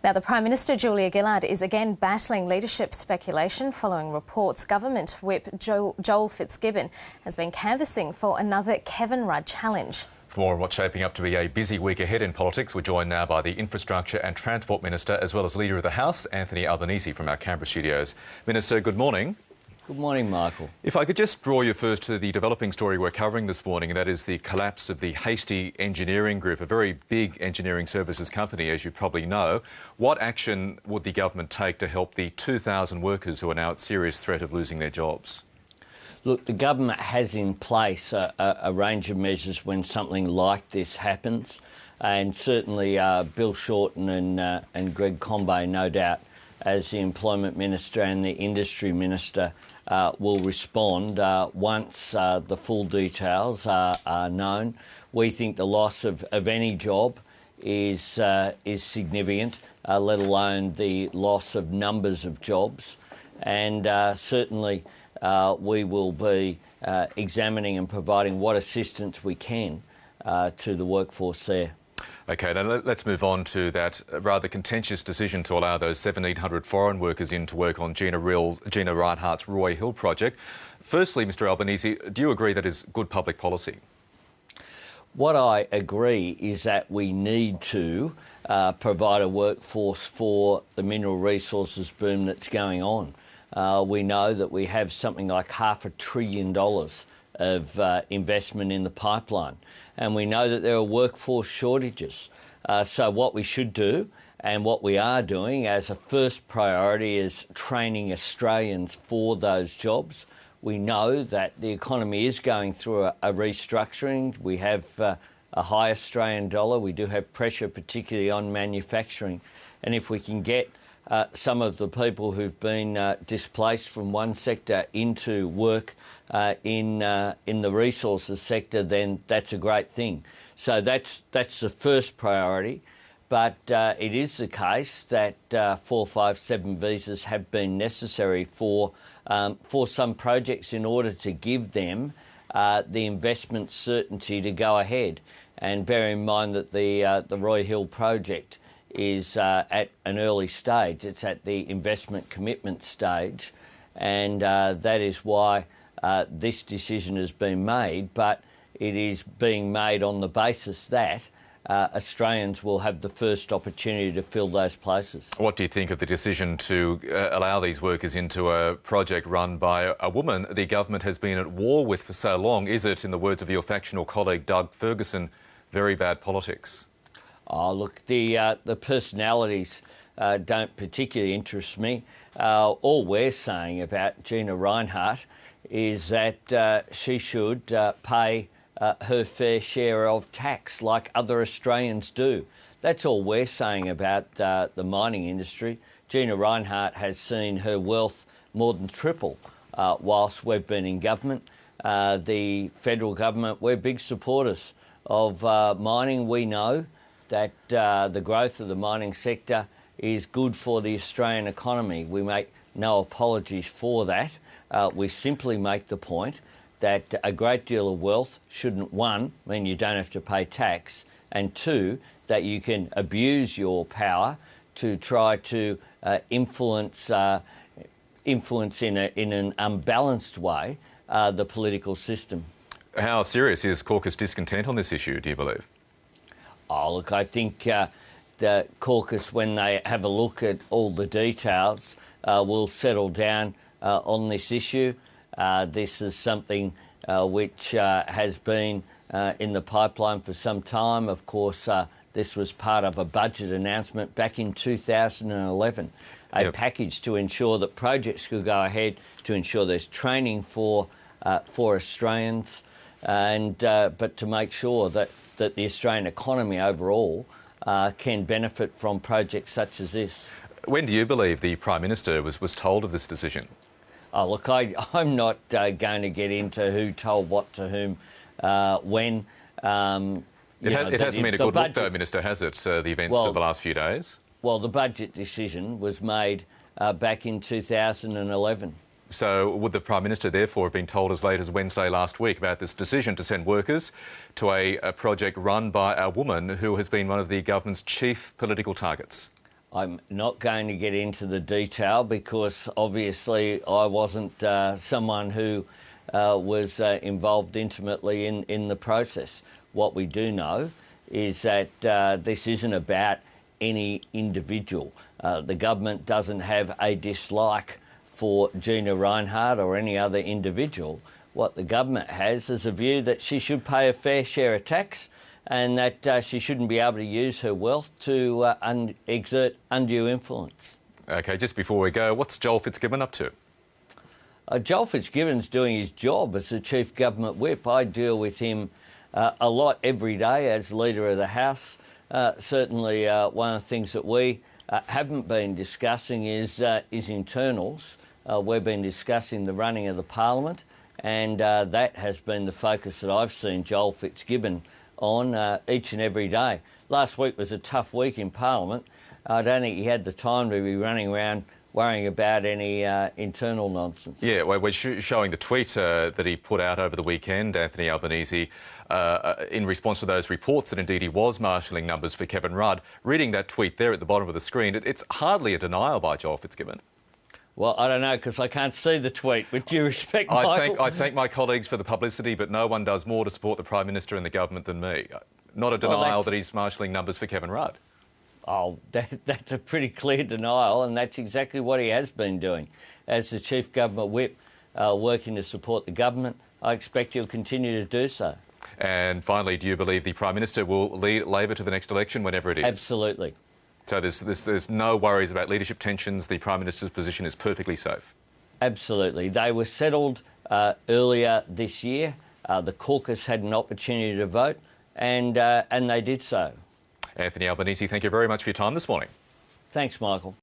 Now, the Prime Minister Julia Gillard is again battling leadership speculation following reports Government Whip Joel Fitzgibbon has been canvassing for another Kevin Rudd challenge. For more on what's shaping up to be a busy week ahead in politics, we're joined now by the Infrastructure and Transport Minister, as well as Leader of the House, Anthony Albanese from our Canberra studios. Minister, good morning. Good morning, Michael. If I could just draw you first to the developing story we're covering this morning, and that is the collapse of the Hasty Engineering Group, a very big engineering services company, as you probably know. What action would the government take to help the 2,000 workers who are now at serious threat of losing their jobs? Look, the government has in place a range of measures when something like this happens, and certainly Bill Shorten and Greg Combet, no doubt, as the Employment Minister and the Industry Minister, will respond once the full details are known. We think the loss of any job is significant, let alone the loss of numbers of jobs. And certainly we will be examining and providing what assistance we can to the workforce there. OK, now let's move on to that rather contentious decision to allow those 1,700 foreign workers in to work on Gina Rinehart's Roy Hill project. Firstly, Mr Albanese, do you agree that is good public policy? What I agree is that we need to provide a workforce for the mineral resources boom that's going on. We know that we have something like $500 billion of investment in the pipeline, and we know that there are workforce shortages. So what we should do, and what we are doing as a first priority, is training Australians for those jobs. We know that the economy is going through a restructuring. We have a high Australian dollar. We do have pressure, particularly on manufacturing. And if we can get some of the people who've been displaced from one sector into work in the resources sector, then that's a great thing. So that's the first priority. But it is the case that 457 visas have been necessary for some projects in order to give them the investment certainty to go ahead. And bear in mind that the Roy Hill project is at an early stage. It's at the investment commitment stage, and that is why this decision has been made, but it is being made on the basis that Australians will have the first opportunity to fill those places. What do you think of the decision to allow these workers into a project run by a woman the government has been at war with for so long? Is it, in the words of your factional colleague Doug Ferguson, very bad politics? Oh, look, the personalities don't particularly interest me. All we're saying about Gina Rinehart is that she should pay her fair share of tax like other Australians do. That's all we're saying about the mining industry. Gina Rinehart has seen her wealth more than triple whilst we've been in government. The federal government, we're big supporters of mining. We know that the growth of the mining sector is good for the Australian economy. We make no apologies for that. We simply make the point that a great deal of wealth shouldn't, one, mean you don't have to pay tax, and two, that you can abuse your power to try to influence in an unbalanced way the political system. How serious is caucus discontent on this issue, do you believe? Oh, look, I think the caucus, when they have a look at all the details, will settle down on this issue. This is something which has been in the pipeline for some time. Of course, this was part of a budget announcement back in 2011, a package to ensure that projects could go ahead, to ensure there's training for Australians, and but to make sure that the Australian economy overall can benefit from projects such as this. When do you believe the Prime Minister was told of this decision? Oh, look, I'm not going to get into who told what to whom, when. It hasn't been a good look, though, Minister, has it, the events of the last few days? Well, the budget decision was made back in 2011. So would the Prime Minister therefore have been told as late as Wednesday last week about this decision to send workers to a project run by a woman who has been one of the government's chief political targets? I'm not going to get into the detail because obviously I wasn't someone who was involved intimately in the process. What we do know is that this isn't about any individual. The government doesn't have a dislike for Gina Rinehart or any other individual. What the government has is a view that she should pay a fair share of tax and that she shouldn't be able to use her wealth to exert undue influence. OK, just before we go, what's Joel Fitzgibbon up to? Joel Fitzgibbon's doing his job as the Chief Government Whip. I deal with him a lot every day as Leader of the House. Certainly one of the things that we haven't been discussing is internals. We've been discussing the running of the Parliament, and that has been the focus that I've seen Joel Fitzgibbon on each and every day. Last week was a tough week in Parliament. I don't think he had the time to be running around worrying about any internal nonsense. Yeah, well, we're showing the tweet that he put out over the weekend, Anthony Albanese, in response to those reports that indeed he was marshalling numbers for Kevin Rudd. Reading that tweet there at the bottom of the screen, it's hardly a denial by Joel Fitzgibbon. Well, I don't know, because I can't see the tweet. With due respect, Michael. I thank my colleagues for the publicity, but no one does more to support the Prime Minister and the government than me. Not a denial that he's marshalling numbers for Kevin Rudd. Oh, that's a pretty clear denial, and that's exactly what he has been doing. As the Chief Government Whip, working to support the government, I expect he'll continue to do so. And finally, do you believe the Prime Minister will lead Labor to the next election, whenever it is? Absolutely. So there's no worries about leadership tensions. The Prime Minister's position is perfectly safe. Absolutely. They were settled earlier this year. The caucus had an opportunity to vote, and they did so. Anthony Albanese, thank you very much for your time this morning. Thanks, Michael.